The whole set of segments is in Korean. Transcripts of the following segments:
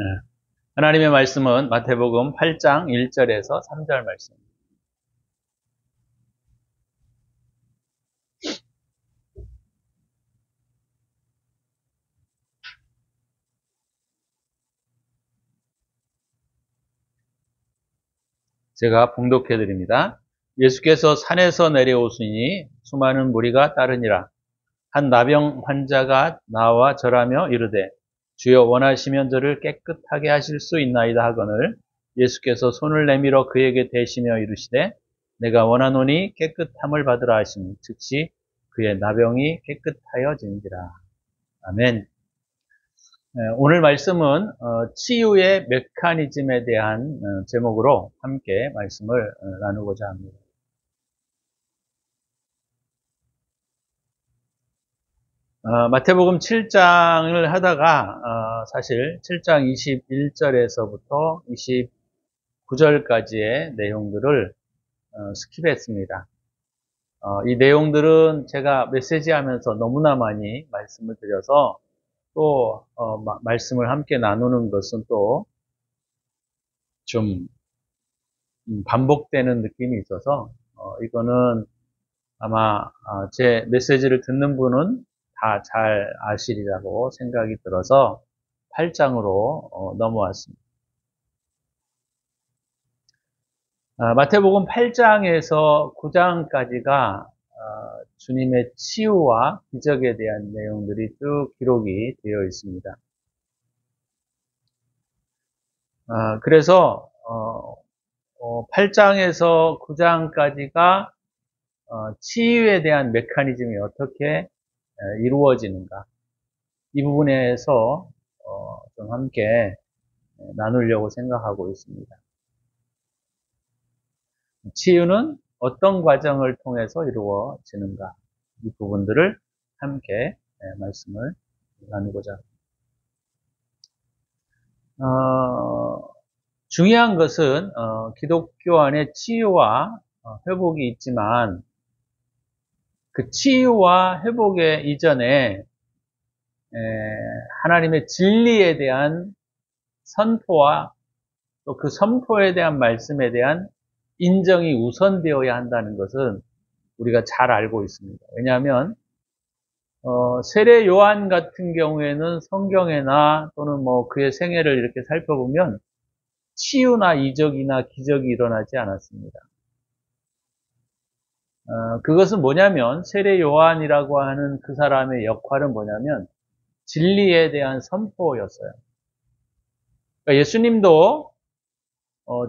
예. 하나님의 말씀은 마태복음 8장 1절에서 3절 말씀입니다. 제가 봉독해 드립니다. 예수께서 산에서 내려오시니 수많은 무리가 따르니라. 한 나병 환자가 나와 절하며 이르되 주여 원하시면 저를 깨끗하게 하실 수 있나이다 하거늘 예수께서 손을 내밀어 그에게 대시며 이르시되 내가 원하노니 깨끗함을 받으라 하시니 즉시 그의 나병이 깨끗하여진지라. 아멘. 오늘 말씀은 치유의 메커니즘에 대한 제목으로 함께 말씀을 나누고자 합니다. 마태복음 7장을 하다가 사실 7장 21절에서부터 29절까지의 내용들을 스킵했습니다. 이 내용들은 제가 메시지하면서 너무나 많이 말씀을 드려서 또 말씀을 함께 나누는 것은 또 좀 반복되는 느낌이 있어서 이거는 아마 제 메시지를 듣는 분은 다 잘 아시리라고 생각이 들어서 8장으로 넘어왔습니다. 마태복음 8장에서 9장까지가 주님의 치유와 기적에 대한 내용들이 쭉 기록이 되어 있습니다. 그래서 8장에서 9장까지가 치유에 대한 메커니즘이 어떻게 이루어지는가, 이 부분에서 좀 함께 나누려고 생각하고 있습니다. 치유는 어떤 과정을 통해서 이루어지는가, 이 부분들을 함께 말씀을 나누고자 합니다. 중요한 것은 기독교 안에 치유와 회복이 있지만 그 치유와 회복의 이전에 하나님의 진리에 대한 선포와 또 그 선포에 대한 말씀에 대한 인정이 우선되어야 한다는 것은 우리가 잘 알고 있습니다. 왜냐하면 세례 요한 같은 경우에는 성경에나 또는 그의 생애를 이렇게 살펴보면 치유나 이적이나 기적이 일어나지 않았습니다. 그것은 뭐냐면 세례 요한이라고 하는 그 사람의 역할은 뭐냐면 진리에 대한 선포였어요. 그러니까 예수님도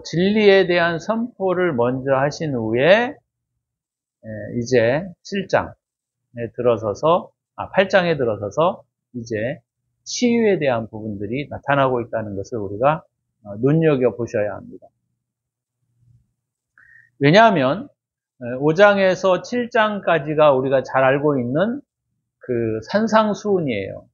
진리에 대한 선포를 먼저 하신 후에 이제 8장에 들어서서 이제 치유에 대한 부분들이 나타나고 있다는 것을 우리가 눈여겨보셔야 합니다. 왜냐하면 5장에서 7장까지가 우리가 잘 알고 있는 그 산상수훈이에요.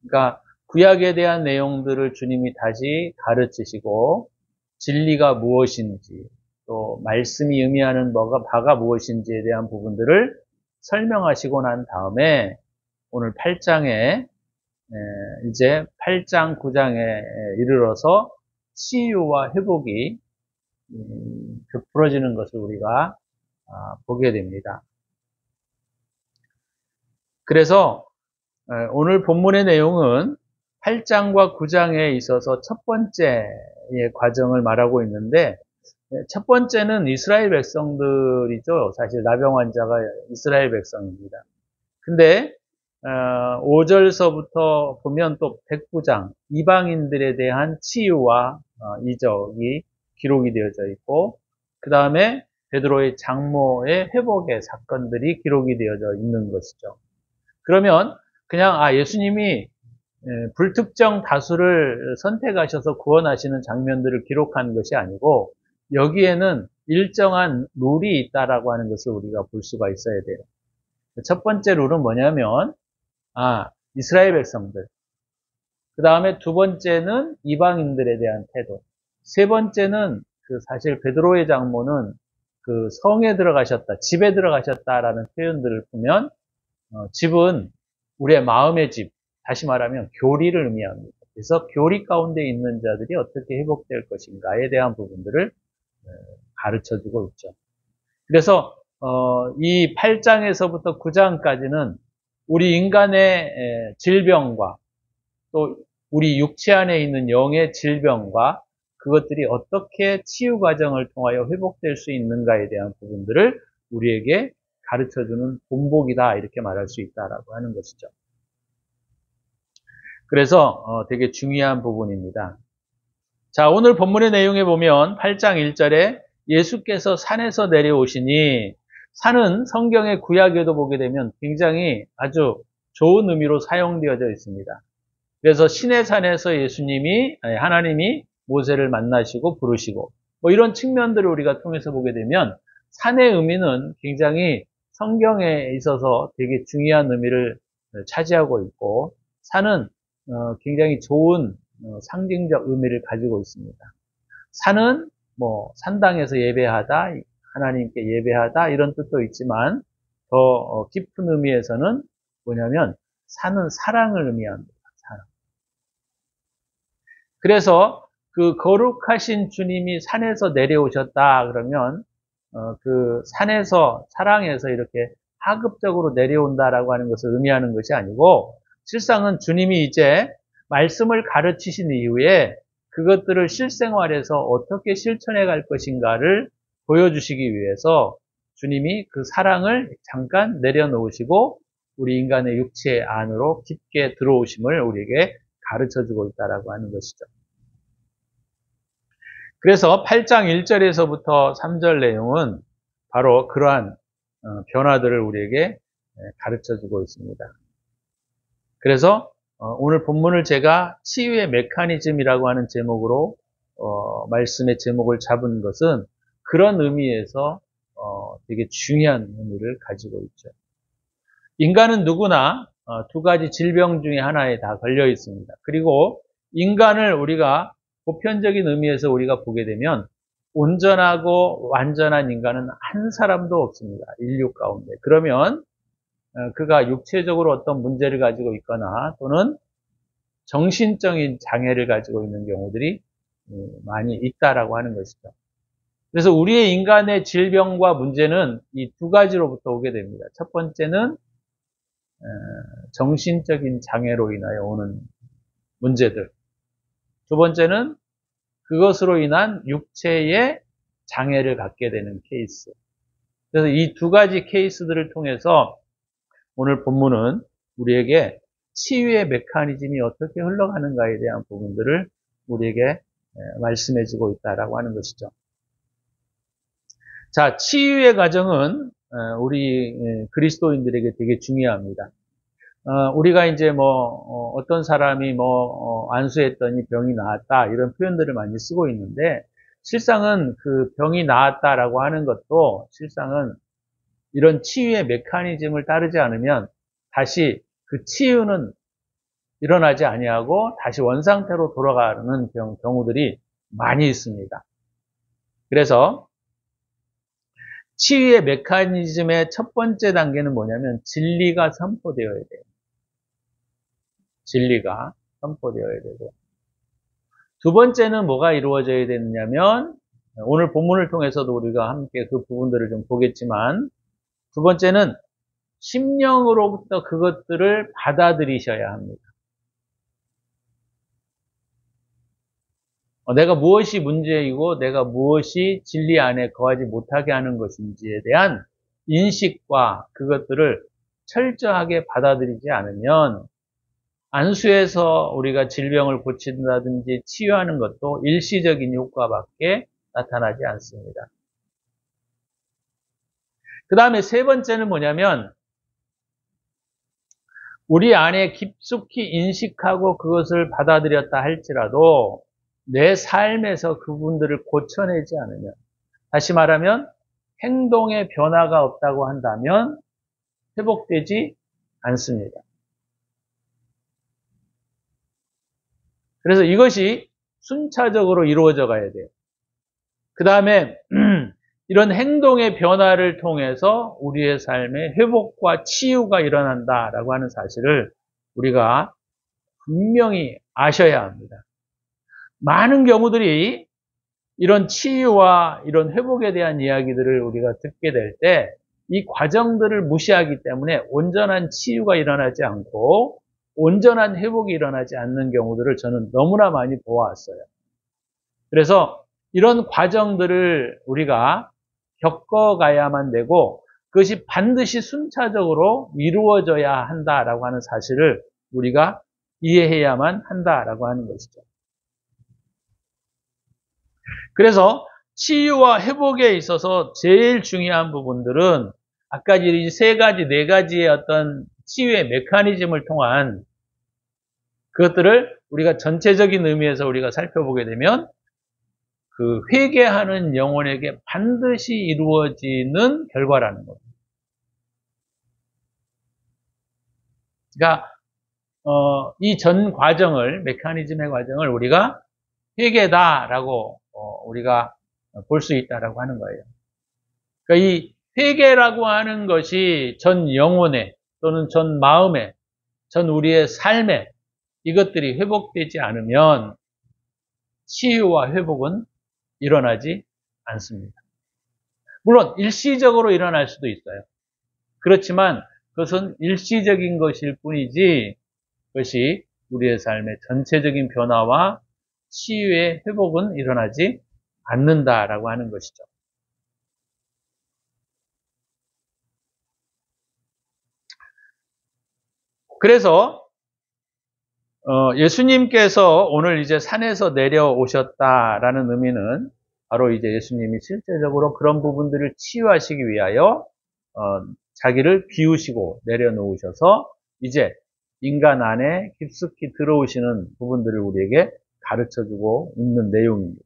그러니까 구약에 대한 내용들을 주님이 다시 가르치시고 진리가 무엇인지 또 말씀이 의미하는 바가 무엇인지에 대한 부분들을 설명하시고 난 다음에 오늘 8장에 이제 8장, 9장에 이르러서 치유와 회복이 베풀어지는 것을 우리가 보게 됩니다. 그래서 오늘 본문의 내용은 8장과 9장에 있어서 첫 번째의 과정을 말하고 있는데 첫 번째는 이스라엘 백성들이죠. 사실 나병 환자가 이스라엘 백성입니다. 근데 5절서부터 보면 또 백부장, 이방인들에 대한 치유와 이적이 기록이 되어져 있고 그 다음에 베드로의 장모의 회복의 사건들이 기록이 되어져 있는 것이죠. 그러면 그냥 예수님이 불특정 다수를 선택하셔서 구원하시는 장면들을 기록한 것이 아니고 여기에는 일정한 룰이 있다라고 하는 것을 우리가 볼 수가 있어야 돼요. 첫 번째 룰은 뭐냐면 이스라엘 백성들, 그 다음에 두 번째는 이방인들에 대한 태도, 세 번째는 사실 베드로의 장모는 그 성에 들어가셨다, 집에 들어가셨다라는 표현들을 보면 집은 우리의 마음의 집, 다시 말하면 교리를 의미합니다. 그래서 교리 가운데 있는 자들이 어떻게 회복될 것인가에 대한 부분들을 가르쳐주고 있죠. 그래서 이 8장에서부터 9장까지는 우리 인간의 질병과 또 우리 육체 안에 있는 영의 질병과 그것들이 어떻게 치유 과정을 통하여 회복될 수 있는가에 대한 부분들을 우리에게 가르쳐주는 본복이다 이렇게 말할 수 있다라고 하는 것이죠. 그래서 되게 중요한 부분입니다. 자, 오늘 본문의 내용에 보면 8장 1절에 예수께서 산에서 내려오시니, 산은 성경의 구약에도 보게 되면 굉장히 아주 좋은 의미로 사용되어져 있습니다. 그래서 신의 산에서 하나님이 모세를 만나시고 부르시고 뭐 이런 측면들을 우리가 통해서 보게 되면 산의 의미는 굉장히 성경에 있어서 되게 중요한 의미를 차지하고 있고, 산은 굉장히 좋은 상징적 의미를 가지고 있습니다. 산은 뭐 산당에서 예배하다, 하나님께 예배하다 이런 뜻도 있지만 더 깊은 의미에서는 뭐냐면 산은 사랑을 의미합니다. 사랑. 그래서 그 거룩하신 주님이 산에서 내려오셨다 그러면 그 산에서 사랑해서 이렇게 하급적으로 내려온다라고 하는 것을 의미하는 것이 아니고, 실상은 주님이 이제 말씀을 가르치신 이후에 그것들을 실생활에서 어떻게 실천해 갈 것인가를 보여주시기 위해서 주님이 그 사랑을 잠깐 내려놓으시고 우리 인간의 육체 안으로 깊게 들어오심을 우리에게 가르쳐주고 있다라고 하는 것이죠. 그래서 8장 1절에서부터 3절 내용은 바로 그러한 변화들을 우리에게 가르쳐주고 있습니다. 그래서 오늘 본문을 제가 치유의 메커니즘이라고 하는 제목으로 말씀의 제목을 잡은 것은 그런 의미에서 되게 중요한 의미를 가지고 있죠. 인간은 누구나 두 가지 질병 중에 하나에 다 걸려 있습니다. 그리고 인간을 우리가 보편적인 의미에서 우리가 보게 되면 온전하고 완전한 인간은 한 사람도 없습니다. 인류 가운데. 그러면 그가 육체적으로 어떤 문제를 가지고 있거나 또는 정신적인 장애를 가지고 있는 경우들이 많이 있다라고 하는 것이죠. 그래서 우리의 인간의 질병과 문제는 이 두 가지로부터 오게 됩니다. 첫 번째는 정신적인 장애로 인하여 오는 문제들. 두 번째는 그것으로 인한 육체의 장애를 갖게 되는 케이스. 그래서 이 두 가지 케이스들을 통해서 오늘 본문은 우리에게 치유의 메커니즘이 어떻게 흘러가는가에 대한 부분들을 우리에게 말씀해주고 있다라고 하는 것이죠. 자, 치유의 과정은 우리 그리스도인들에게 되게 중요합니다. 우리가 이제 어떤 사람이 안수했더니 병이 나았다 이런 표현들을 많이 쓰고 있는데, 실상은 그 병이 나았다라고 하는 것도 실상은 이런 치유의 메커니즘을 따르지 않으면 다시 그 치유는 일어나지 아니하고 다시 원상태로 돌아가는 경우들이 많이 있습니다. 그래서 치유의 메커니즘의 첫 번째 단계는 뭐냐면 진리가 선포되어야 돼요. 진리가 선포되어야 되고, 두 번째는 뭐가 이루어져야 되느냐면 오늘 본문을 통해서도 우리가 함께 그 부분들을 좀 보겠지만, 두 번째는 심령으로부터 그것들을 받아들이셔야 합니다. 내가 무엇이 문제이고 내가 무엇이 진리 안에 거하지 못하게 하는 것인지에 대한 인식과 그것들을 철저하게 받아들이지 않으면 안수에서 우리가 질병을 고친다든지 치유하는 것도 일시적인 효과밖에 나타나지 않습니다. 그 다음에 세 번째는 뭐냐면 우리 안에 깊숙이 인식하고 그것을 받아들였다 할지라도 내 삶에서 그분들을 고쳐내지 않으면, 다시 말하면 행동의 변화가 없다고 한다면 회복되지 않습니다. 그래서 이것이 순차적으로 이루어져 가야 돼요. 그 다음에 이런 행동의 변화를 통해서 우리의 삶의 회복과 치유가 일어난다라고 하는 사실을 우리가 분명히 아셔야 합니다. 많은 경우들이 이런 치유와 이런 회복에 대한 이야기들을 우리가 듣게 될 때 이 과정들을 무시하기 때문에 온전한 치유가 일어나지 않고 온전한 회복이 일어나지 않는 경우들을 저는 너무나 많이 보아왔어요. 그래서 이런 과정들을 우리가 겪어가야만 되고 그것이 반드시 순차적으로 이루어져야 한다라고 하는 사실을 우리가 이해해야만 한다라고 하는 것이죠. 그래서 치유와 회복에 있어서 제일 중요한 부분들은 아까 이 세 가지, 네 가지의 어떤 치유의 메커니즘을 통한 그것들을 우리가 전체적인 의미에서 우리가 살펴보게 되면 그 회개하는 영혼에게 반드시 이루어지는 결과라는 겁니다. 그러니까 이 전 과정을, 메커니즘의 과정을 우리가 회개다라고 우리가 볼 수 있다라고 하는 거예요. 그러니까 이 회개라고 하는 것이 전 영혼에 또는 전 마음에, 전 우리의 삶에 이것들이 회복되지 않으면 치유와 회복은 일어나지 않습니다. 물론 일시적으로 일어날 수도 있어요. 그렇지만 그것은 일시적인 것일 뿐이지 그것이 우리의 삶의 전체적인 변화와 치유의 회복은 일어나지 않는다라고 하는 것이죠. 그래서 예수님께서 오늘 이제 산에서 내려오셨다라는 의미는 바로 이제 예수님이 실제적으로 그런 부분들을 치유하시기 위하여 자기를 비우시고 내려놓으셔서 이제 인간 안에 깊숙이 들어오시는 부분들을 우리에게 가르쳐주고 있는 내용입니다.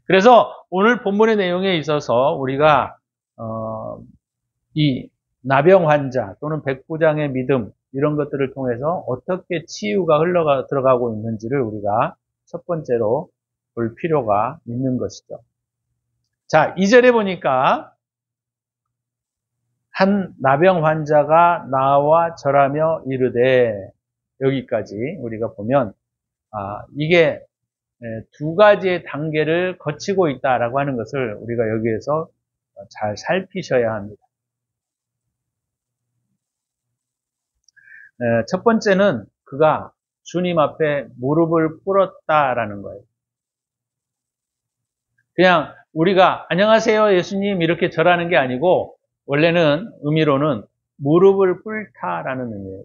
그래서 오늘 본문의 내용에 있어서 우리가 이 나병 환자 또는 백부장의 믿음 이런 것들을 통해서 어떻게 치유가 들어가고 있는지를 우리가 첫 번째로 볼 필요가 있는 것이죠. 자, 2절에 보니까 한 나병 환자가 나와 절하며 이르되 여기까지 우리가 보면 이게 두 가지의 단계를 거치고 있다라고 하는 것을 우리가 여기에서 잘 살피셔야 합니다. 첫 번째는 그가 주님 앞에 무릎을 꿇었다라는 거예요. 그냥 우리가 안녕하세요 예수님 이렇게 절하는 게 아니고 원래는 의미로는 무릎을 꿇다라는 의미예요.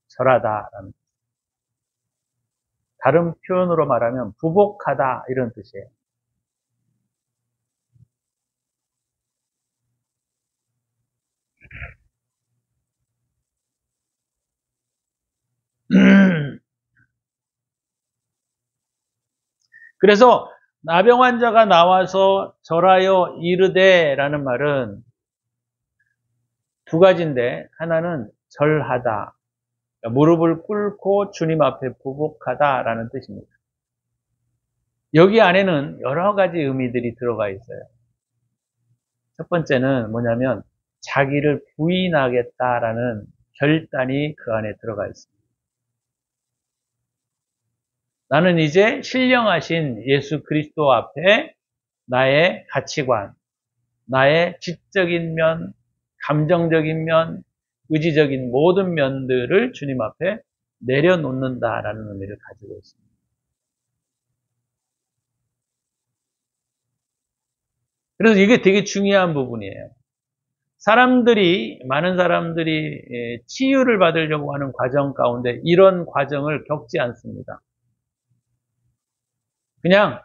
절하다라는. 다른 표현으로 말하면 부복하다 이런 뜻이에요. 그래서 나병 환자가 나와서 절하여 이르되라는 말은 두 가지인데 하나는 절하다, 그러니까 무릎을 꿇고 주님 앞에 부복하다라는 뜻입니다. 여기 안에는 여러 가지 의미들이 들어가 있어요. 첫 번째는 뭐냐면 자기를 부인하겠다라는 결단이 그 안에 들어가 있습니다. 나는 이제 신령하신 예수 그리스도 앞에 나의 가치관, 나의 지적인 면, 감정적인 면, 의지적인 모든 면들을 주님 앞에 내려놓는다라는 의미를 가지고 있습니다. 그래서 이게 되게 중요한 부분이에요. 많은 사람들이 치유를 받으려고 하는 과정 가운데 이런 과정을 겪지 않습니다. 그냥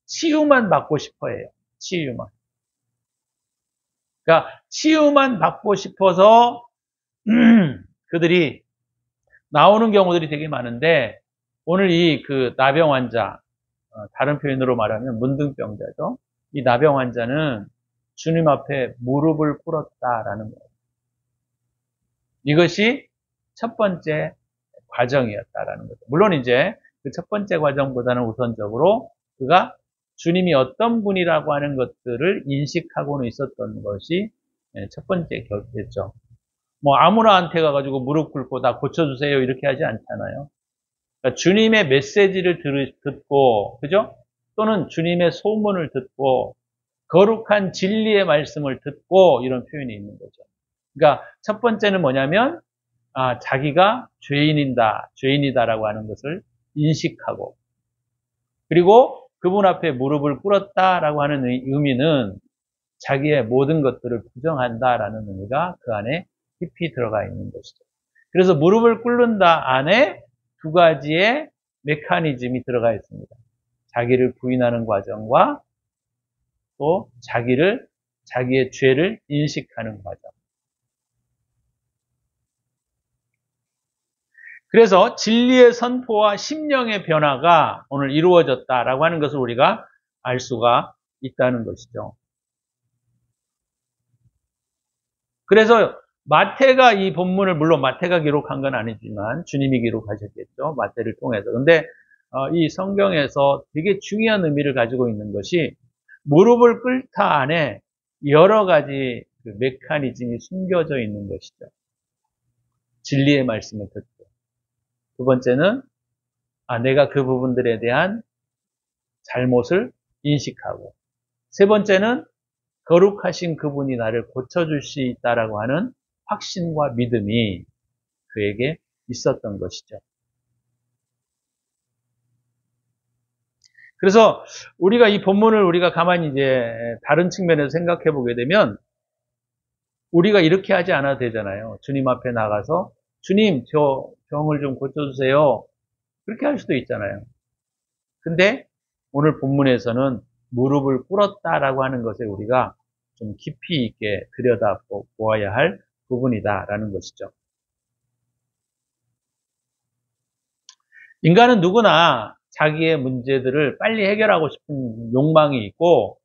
치유만 받고 싶어 해요. 치유만. 그러니까 치유만 받고 싶어서 그들이 나오는 경우들이 되게 많은데 오늘 이 그 나병 환자, 다른 표현으로 말하면 문둥병자죠. 이 나병 환자는 주님 앞에 무릎을 꿇었다라는 거예요. 이것이 첫 번째 과정이었다라는 거죠. 물론 이제 그 첫 번째 과정보다는 우선적으로 그가 주님이 어떤 분이라고 하는 것들을 인식하고는 있었던 것이 첫 번째 격이었죠. 뭐 아무나한테 가가지고 무릎 꿇고 다 고쳐주세요 이렇게 하지 않잖아요. 그러니까 주님의 메시지를 듣고, 그죠? 또는 주님의 소문을 듣고 거룩한 진리의 말씀을 듣고 이런 표현이 있는 거죠. 그러니까 첫 번째는 뭐냐면 자기가 죄인이다라고 하는 것을 인식하고, 그리고 그분 앞에 무릎을 꿇었다라고 하는 의미는 자기의 모든 것들을 부정한다라는 의미가 그 안에 깊이 들어가 있는 것이죠. 그래서 무릎을 꿇는다 안에 두 가지의 메커니즘이 들어가 있습니다. 자기를 부인하는 과정과 또 자기의 죄를 인식하는 과정. 그래서 진리의 선포와 심령의 변화가 오늘 이루어졌다라고 하는 것을 우리가 알 수가 있다는 것이죠. 그래서 마태가 이 본문을, 물론 마태가 기록한 건 아니지만 주님이 기록하셨겠죠. 마태를 통해서. 근데 이 성경에서 되게 중요한 의미를 가지고 있는 것이 무릎을 꿇다 안에 여러 가지 그 메커니즘이 숨겨져 있는 것이죠. 진리의 말씀을 듣고. 두 번째는 내가 그 부분들에 대한 잘못을 인식하고, 세 번째는 거룩하신 그분이 나를 고쳐줄 수 있다라고 하는 확신과 믿음이 그에게 있었던 것이죠. 그래서 우리가 이 본문을 우리가 가만히 이제 다른 측면에서 생각해 보게 되면 우리가 이렇게 하지 않아도 되잖아요. 주님 앞에 나가서 주님 저 병을 좀 고쳐주세요. 그렇게 할 수도 있잖아요. 근데 오늘 본문에서는 무릎을 꿇었다라고 하는 것에 우리가 좀 깊이 있게 들여다보아야 할 부분이다라는 것이죠. 인간은 누구나 자기의 문제들을 빨리 해결하고 싶은 욕망이 있고,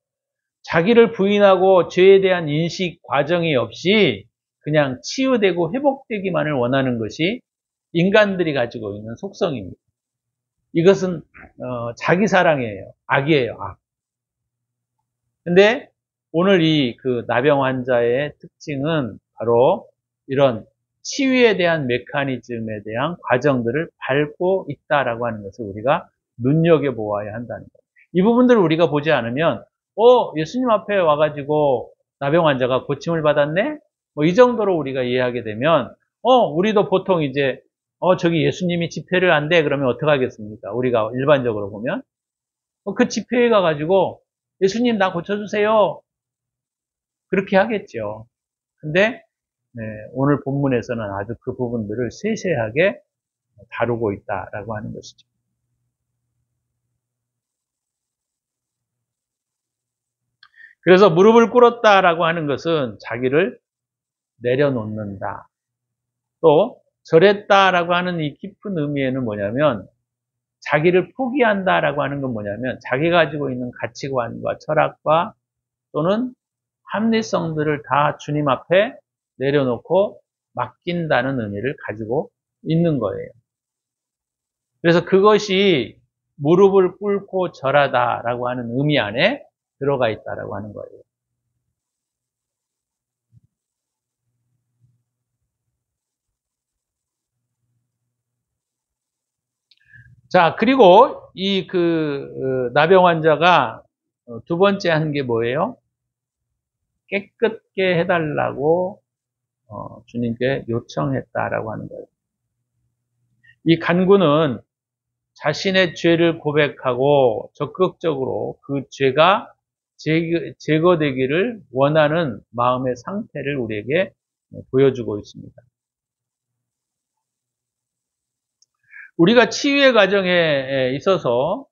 자기를 부인하고 죄에 대한 인식 과정이 없이 그냥 치유되고 회복되기만을 원하는 것이 인간들이 가지고 있는 속성입니다. 이것은 자기 사랑이에요. 악이에요. 악. 근데 오늘 이 그 나병 환자의 특징은 바로 이런 치유에 대한 메커니즘에 대한 과정들을 밟고 있다라고 하는 것을 우리가 눈여겨보아야 한다는 거예요. 이 부분들을 우리가 보지 않으면 예수님 앞에 와가지고 나병 환자가 고침을 받았네? 뭐 이 정도로 우리가 이해하게 되면 우리도 보통 이제 저기 예수님이 집회를 한대 그러면 어떡하겠습니까? 우리가 일반적으로 보면 그 집회에 가가지고 예수님 나 고쳐주세요. 그렇게 하겠죠. 근데 오늘 본문에서는 아주 그 부분들을 세세하게 다루고 있다라고 하는 것이죠. 그래서 무릎을 꿇었다라고 하는 것은 자기를 내려놓는다. 또 절했다라고 하는 이 깊은 의미에는 뭐냐면 자기를 포기한다라고 하는 건 뭐냐면 자기가 가지고 있는 가치관과 철학과 또는 합리성들을 다 주님 앞에 내려놓고 맡긴다는 의미를 가지고 있는 거예요. 그래서 그것이 무릎을 꿇고 절하다라고 하는 의미 안에 들어가 있다라고 하는 거예요. 자, 그리고 이 나병 환자가 두 번째 한 게 뭐예요? 깨끗게 해달라고 주님께 요청했다라고 하는 거예요. 이 간구는 자신의 죄를 고백하고 적극적으로 그 죄가 제거되기를 원하는 마음의 상태를 우리에게 보여주고 있습니다. 우리가 치유의 과정에 있어서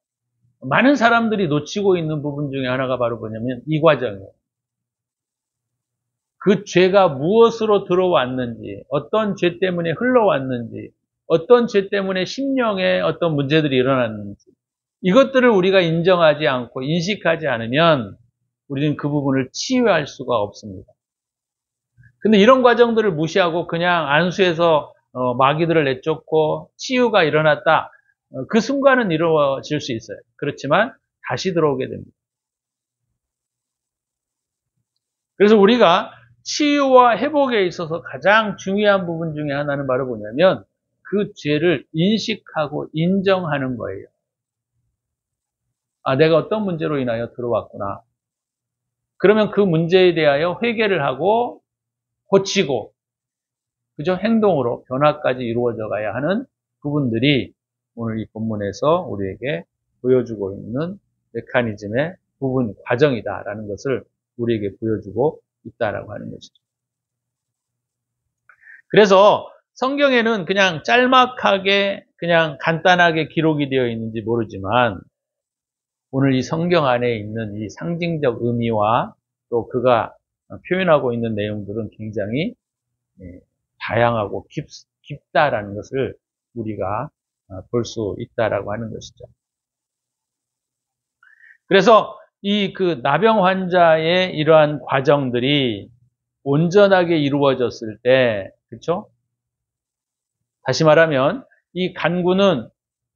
많은 사람들이 놓치고 있는 부분 중에 하나가 바로 뭐냐면 이 과정이에요. 그 죄가 무엇으로 들어왔는지, 어떤 죄 때문에 흘러왔는지, 어떤 죄 때문에 심령에 어떤 문제들이 일어났는지, 이것들을 우리가 인정하지 않고 인식하지 않으면 우리는 그 부분을 치유할 수가 없습니다. 근데 이런 과정들을 무시하고 그냥 안수해서 마귀들을 내쫓고 치유가 일어났다. 그 순간은 이루어질 수 있어요. 그렇지만 다시 들어오게 됩니다. 그래서 우리가 치유와 회복에 있어서 가장 중요한 부분 중에 하나는 바로 뭐냐면 그 죄를 인식하고 인정하는 거예요. 아, 내가 어떤 문제로 인하여 들어왔구나. 그러면 그 문제에 대하여 회개를 하고 고치고, 그죠? 행동으로 변화까지 이루어져 가야 하는 부분들이 오늘 이 본문에서 우리에게 보여주고 있는 메커니즘의 부분 과정이다라는 것을 우리에게 보여주고 있다라고 하는 것이죠. 그래서 성경에는 그냥 짤막하게 그냥 간단하게 기록이 되어 있는지 모르지만 오늘 이 성경 안에 있는 이 상징적 의미와 또 그가 표현하고 있는 내용들은 굉장히 다양하고 깊다라는 것을 우리가 볼 수 있다라고 하는 것이죠. 그래서 이 그 나병 환자의 이러한 과정들이 온전하게 이루어졌을 때, 그렇죠? 다시 말하면 이 간구는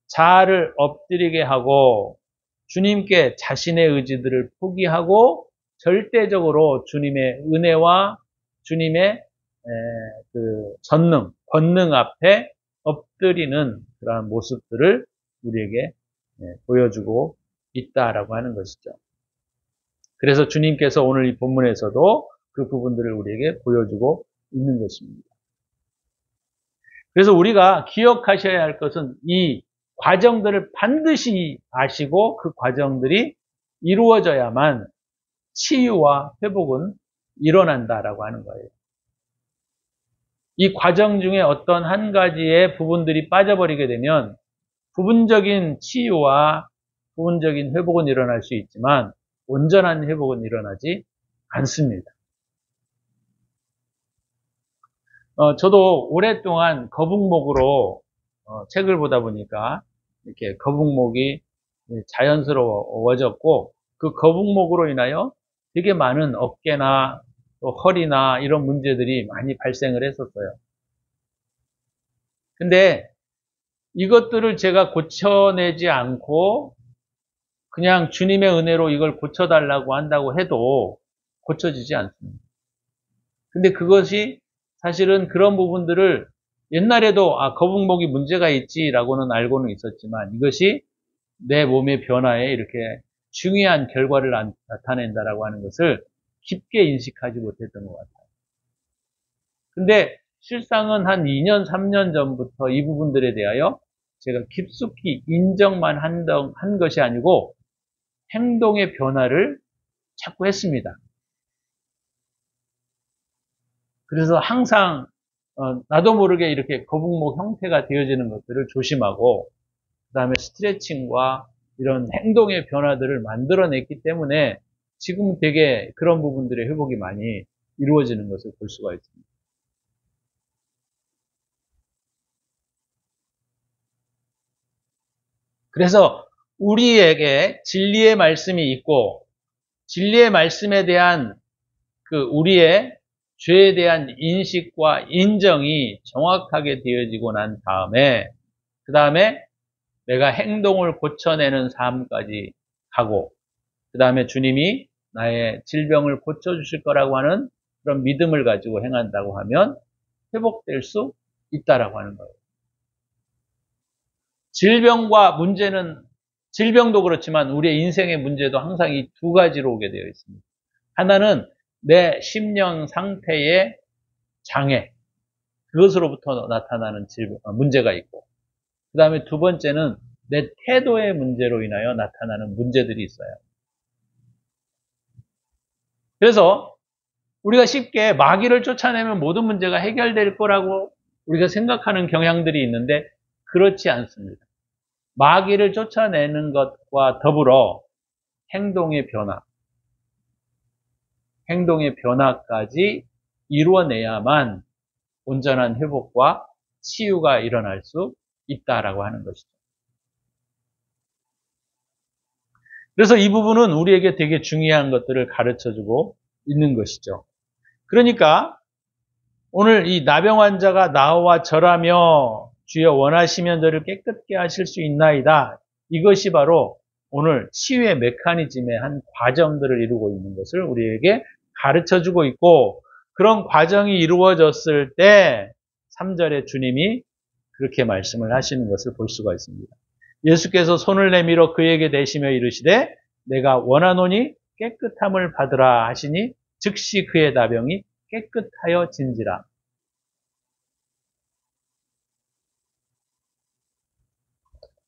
자아를 엎드리게 하고 주님께 자신의 의지들을 포기하고 절대적으로 주님의 은혜와 주님의 그 권능 앞에 엎드리는 그러한 모습들을 우리에게 보여주고 있다라고 하는 것이죠. 그래서 주님께서 오늘 이 본문에서도 그 부분들을 우리에게 보여주고 있는 것입니다. 그래서 우리가 기억하셔야 할 것은 이 과정들을 반드시 아시고 그 과정들이 이루어져야만 치유와 회복은 일어난다라고 하는 거예요. 이 과정 중에 어떤 한 가지의 부분들이 빠져버리게 되면 부분적인 치유와 부분적인 회복은 일어날 수 있지만 온전한 회복은 일어나지 않습니다. 저도 오랫동안 거북목으로 책을 보다 보니까 이렇게 거북목이 자연스러워졌고 그 거북목으로 인하여 되게 많은 어깨나 또 허리나 이런 문제들이 많이 발생을 했었어요. 근데 이것들을 제가 고쳐내지 않고 그냥 주님의 은혜로 이걸 고쳐달라고 한다고 해도 고쳐지지 않습니다. 근데 그것이 사실은 그런 부분들을 옛날에도 거북목이 문제가 있지라고는 알고는 있었지만 이것이 내 몸의 변화에 이렇게 중요한 결과를 나타낸다라고 하는 것을 깊게 인식하지 못했던 것 같아요. 근데 실상은 한 2년, 3년 전부터 이 부분들에 대하여 제가 깊숙이 인정만 한 것이 아니고 행동의 변화를 자꾸 했습니다. 그래서 항상 나도 모르게 이렇게 거북목 형태가 되어지는 것들을 조심하고 그 다음에 스트레칭과 이런 행동의 변화들을 만들어냈기 때문에 지금 되게 그런 부분들의 회복이 많이 이루어지는 것을 볼 수가 있습니다. 그래서 우리에게 진리의 말씀이 있고 진리의 말씀에 대한 그 우리의 죄에 대한 인식과 인정이 정확하게 되어지고 난 다음에 그 다음에 내가 행동을 고쳐내는 삶까지 가고 그 다음에 주님이 나의 질병을 고쳐주실 거라고 하는 그런 믿음을 가지고 행한다고 하면 회복될 수 있다라고 하는 거예요. 질병과 문제는 질병도 그렇지만 우리의 인생의 문제도 항상 이 두 가지로 오게 되어 있습니다. 하나는 내 심령 상태의 장애, 그것으로부터 나타나는 문제가 있고 그 다음에 두 번째는 내 태도의 문제로 인하여 나타나는 문제들이 있어요. 그래서 우리가 쉽게 마귀를 쫓아내면 모든 문제가 해결될 거라고 우리가 생각하는 경향들이 있는데 그렇지 않습니다. 마귀를 쫓아내는 것과 더불어 행동의 변화까지 이루어내야만 온전한 회복과 치유가 일어날 수 있다라고 하는 것이죠. 그래서 이 부분은 우리에게 되게 중요한 것들을 가르쳐주고 있는 것이죠. 그러니까 오늘 이 나병 환자가 나와 절하며 주여 원하시면 저를 깨끗게 하실 수 있나이다. 이것이 바로 오늘 치유의 메커니즘의 한 과정들을 이루고 있는 것을 우리에게 가르쳐주고 있고 그런 과정이 이루어졌을 때 3절에 주님이 그렇게 말씀을 하시는 것을 볼 수가 있습니다. 예수께서 손을 내밀어 그에게 대시며 이르시되 내가 원하노니 깨끗함을 받으라 하시니 즉시 그의 나병이 깨끗하여 진지라.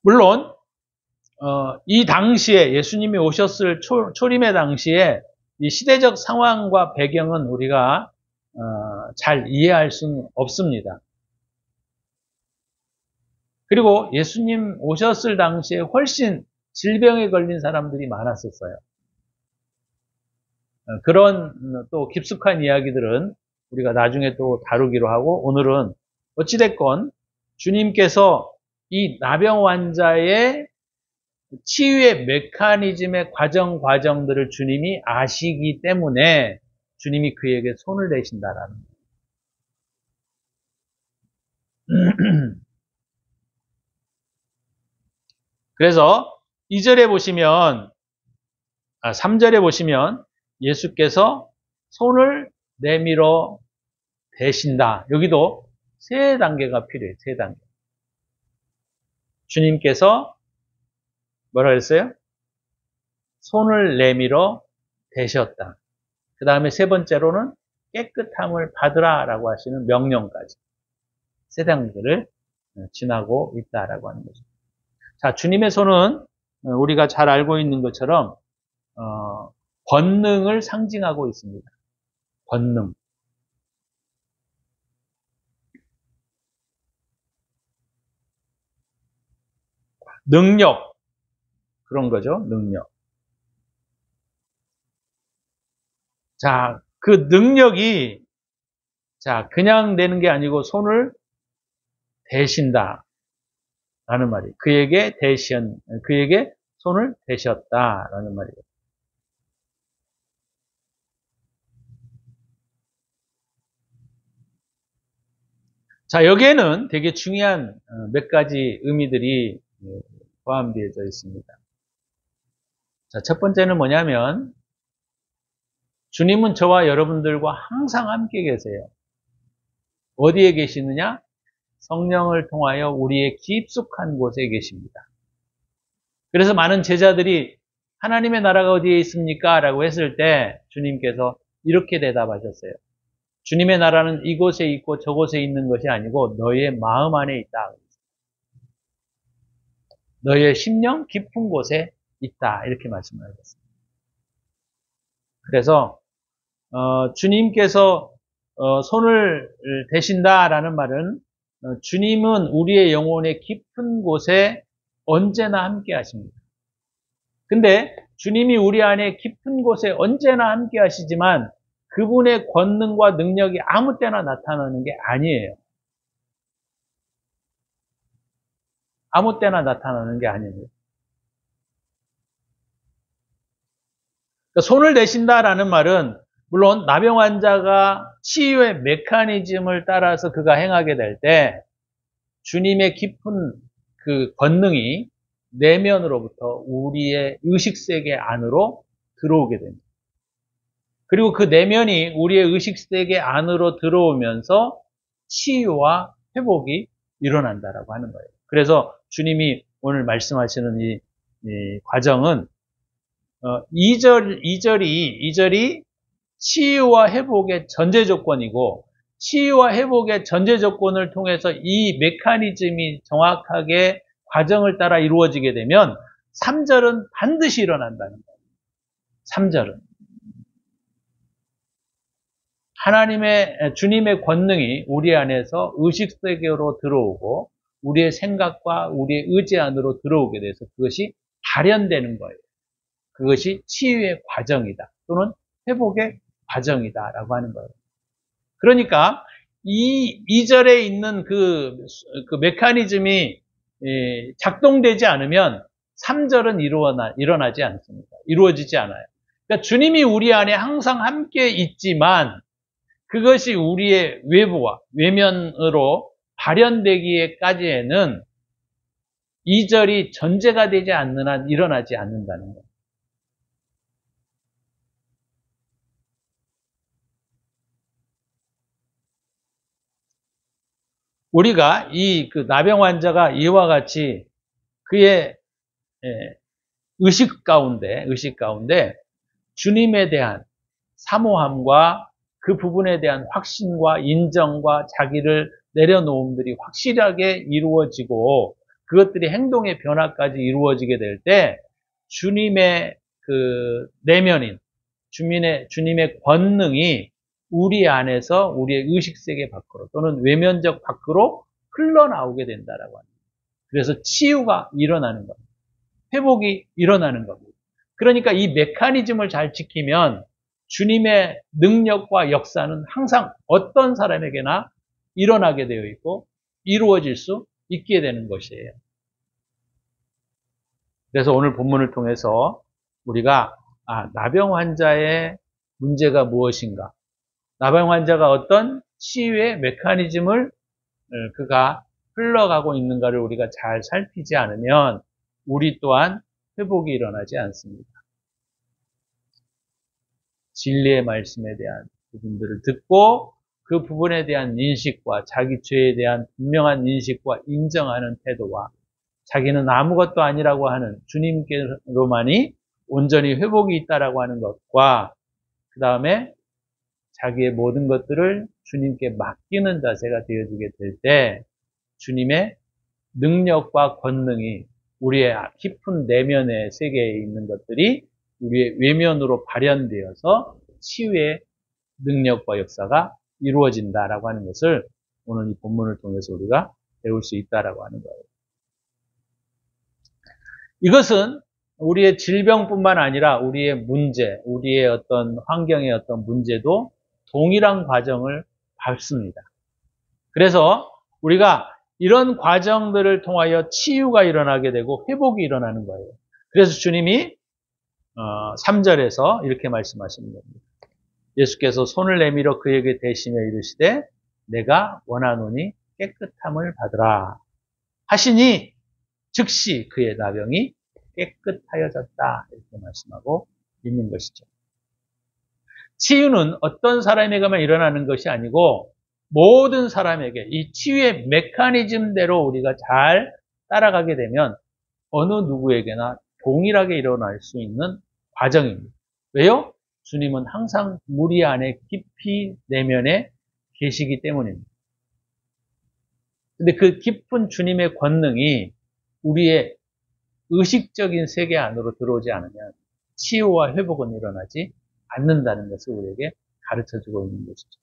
물론 이 당시에 예수님이 오셨을 초림의 당시에 이 시대적 상황과 배경은 우리가 잘 이해할 수는 없습니다. 그리고 예수님 오셨을 당시에 훨씬 질병에 걸린 사람들이 많았었어요. 그런 또 깊숙한 이야기들은 우리가 나중에 또 다루기로 하고, 오늘은 어찌됐건 주님께서 이 나병 환자의 치유의 메커니즘의 과정들을 주님이 아시기 때문에 주님이 그에게 손을 대신다라는 거예요. 그래서 2절에 보시면, 3절에 보시면 예수께서 손을 내밀어 대신다. 여기도 세 단계가 필요해요. 세 단계. 주님께서 뭐라 그랬어요? 손을 내밀어 대셨다. 그 다음에 세 번째로는 깨끗함을 받으라 라고 하시는 명령까지 세 단계를 지나고 있다라고 하는 거죠. 자, 주님의 손은 우리가 잘 알고 있는 것처럼 권능을 상징하고 있습니다. 권능. 능력. 그런 거죠. 능력. 자, 그 능력이 그냥 되는 게 아니고 손을 대신다 라는 말이에요. 그에게 손을 대셨다 라는 말이에요. 자, 여기에는 되게 중요한 몇 가지 의미들이 포함되어 있습니다. 자, 첫 번째는 뭐냐면 주님은 저와 여러분들과 항상 함께 계세요. 어디에 계시느냐? 성령을 통하여 우리의 깊숙한 곳에 계십니다. 그래서 많은 제자들이 하나님의 나라가 어디에 있습니까? 라고 했을 때 주님께서 이렇게 대답하셨어요. 주님의 나라는 이곳에 있고 저곳에 있는 것이 아니고 너의 마음 안에 있다. 너의 심령 깊은 곳에 있다. 이렇게 말씀하셨습니다. 그래서 주님께서 손을 대신다라는 말은 주님은 우리의 영혼의 깊은 곳에 언제나 함께 하십니다. 근데 주님이 우리 안에 깊은 곳에 언제나 함께 하시지만 그분의 권능과 능력이 아무 때나 나타나는 게 아니에요. 아무 때나 나타나는 게 아니에요. 그러니까 손을 대신다라는 말은 물론 나병 환자가 치유의 메커니즘을 따라서 그가 행하게 될 때 주님의 깊은 그 권능이 내면으로부터 우리의 의식세계 안으로 들어오게 됩니다. 그리고 그 내면이 우리의 의식세계 안으로 들어오면서 치유와 회복이 일어난다라고 하는 거예요. 그래서 주님이 오늘 말씀하시는 이 과정은 2절이 치유와 회복의 전제 조건이고 치유와 회복의 전제 조건을 통해서 이 메커니즘이 정확하게 과정을 따라 이루어지게 되면 3절은 반드시 일어난다는 거예요. 3절은. 주님의 권능이 우리 안에서 의식세계로 들어오고 우리의 생각과 우리의 의지 안으로 들어오게 돼서 그것이 발현되는 거예요. 그것이 치유의 과정이다. 또는 회복의 과정이다라고 하는 거예요. 그러니까 이 2절에 있는 그 메커니즘이 작동되지 않으면 3절은 일어나지 않습니다. 이루어지지 않아요. 그러니까 주님이 우리 안에 항상 함께 있지만 그것이 우리의 외부와 외면으로 발현되기까지에는 2절이 전제가 되지 않는 한 일어나지 않는다는 거예요. 우리가 이 그 나병 환자가 이와 같이 그의 의식 가운데 주님에 대한 사모함과 그 부분에 대한 확신과 인정과 자기를 내려놓음들이 확실하게 이루어지고 그것들이 행동의 변화까지 이루어지게 될 때 주님의 그 내면인 주님의 권능이 우리 안에서 우리의 의식세계 밖으로 또는 외면적 밖으로 흘러나오게 된다라고 합니다. 그래서 치유가 일어나는 겁니다. 회복이 일어나는 겁니다. 그러니까 이 메커니즘을 잘 지키면 주님의 능력과 역사는 항상 어떤 사람에게나 일어나게 되어 있고 이루어질 수 있게 되는 것이에요. 그래서 오늘 본문을 통해서 우리가 나병 환자의 문제가 무엇인가, 나병 환자가 어떤 치유의 메커니즘을 그가 흘러가고 있는가를 우리가 잘 살피지 않으면 우리 또한 회복이 일어나지 않습니다. 진리의 말씀에 대한 부분들을 듣고 그 부분에 대한 인식과 자기 죄에 대한 분명한 인식과 인정하는 태도와 자기는 아무것도 아니라고 하는 주님께로만이 온전히 회복이 있다라고 하는 것과 그 다음에 자기의 모든 것들을 주님께 맡기는 자세가 되어지게 될 때 주님의 능력과 권능이 우리의 깊은 내면의 세계에 있는 것들이 우리의 외면으로 발현되어서 치유의 능력과 역사가 이루어진다라고 하는 것을 오늘 이 본문을 통해서 우리가 배울 수 있다라고 하는 거예요. 이것은 우리의 질병뿐만 아니라 우리의 문제, 우리의 어떤 환경의 어떤 문제도 동일한 과정을 밟습니다. 그래서 우리가 이런 과정들을 통하여 치유가 일어나게 되고 회복이 일어나는 거예요. 그래서 주님이 3절에서 이렇게 말씀하시는 겁니다. 예수께서 손을 내밀어 그에게 대시며 이르시되 내가 원하노니 깨끗함을 받으라 하시니 즉시 그의 나병이 깨끗하여졌다 이렇게 말씀하고 있는 것이죠. 치유는 어떤 사람에게만 일어나는 것이 아니고 모든 사람에게 이 치유의 메커니즘대로 우리가 잘 따라가게 되면 어느 누구에게나 동일하게 일어날 수 있는 과정입니다. 왜요? 주님은 항상 우리 안에 깊이 내면에 계시기 때문입니다. 근데 그 깊은 주님의 권능이 우리의 의식적인 세계 안으로 들어오지 않으면 치유와 회복은 일어나지 않는다는 것을 우리에게 가르쳐주고 있는 것이죠.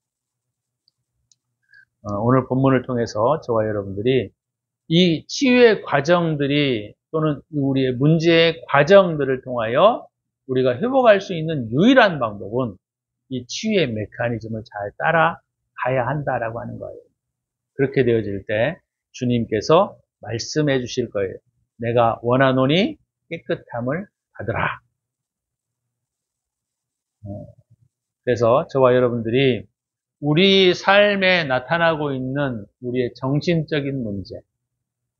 오늘 본문을 통해서 저와 여러분들이 이 치유의 과정들이 또는 우리의 문제의 과정들을 통하여 우리가 회복할 수 있는 유일한 방법은 이 치유의 메커니즘을 잘 따라가야 한다라고 하는 거예요. 그렇게 되어질 때 주님께서 말씀해 주실 거예요. 내가 원하노니 깨끗함을 받으라. 그래서 저와 여러분들이 우리 삶에 나타나고 있는 우리의 정신적인 문제,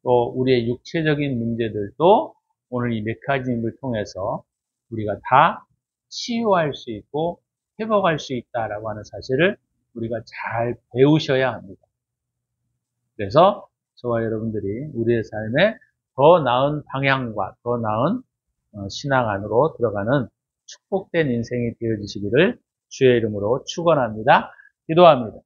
또 우리의 육체적인 문제들도 오늘 이 메커니즘을 통해서 우리가 다 치유할 수 있고 회복할 수 있다라고 하는 사실을 우리가 잘 배우셔야 합니다. 그래서 저와 여러분들이 우리의 삶에 더 나은 방향과 더 나은 신앙 안으로 들어가는 축복된 인생이 되어지시기를 주의 이름으로 축원합니다. 기도합니다.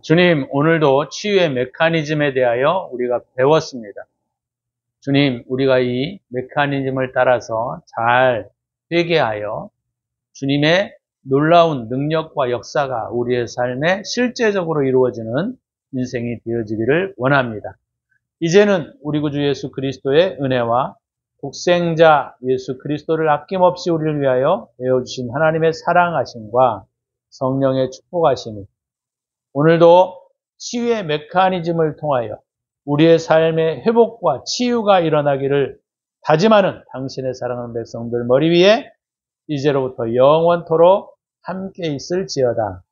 주님, 오늘도 치유의 메커니즘에 대하여 우리가 배웠습니다. 주님, 우리가 이 메커니즘을 따라서 잘 회개하여 주님의 놀라운 능력과 역사가 우리의 삶에 실제적으로 이루어지는 인생이 되어지기를 원합니다. 이제는 우리 구주 예수 그리스도의 은혜와 독생자 예수 그리스도를 아낌없이 우리를 위하여 내어주신 하나님의 사랑하심과 성령의 축복하심이 오늘도 치유의 메커니즘을 통하여 우리의 삶의 회복과 치유가 일어나기를 다짐하는 당신의 사랑하는 백성들 머리 위에 이제로부터 영원토록 함께 있을지어다.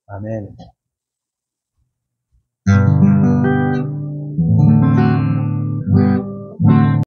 아멘.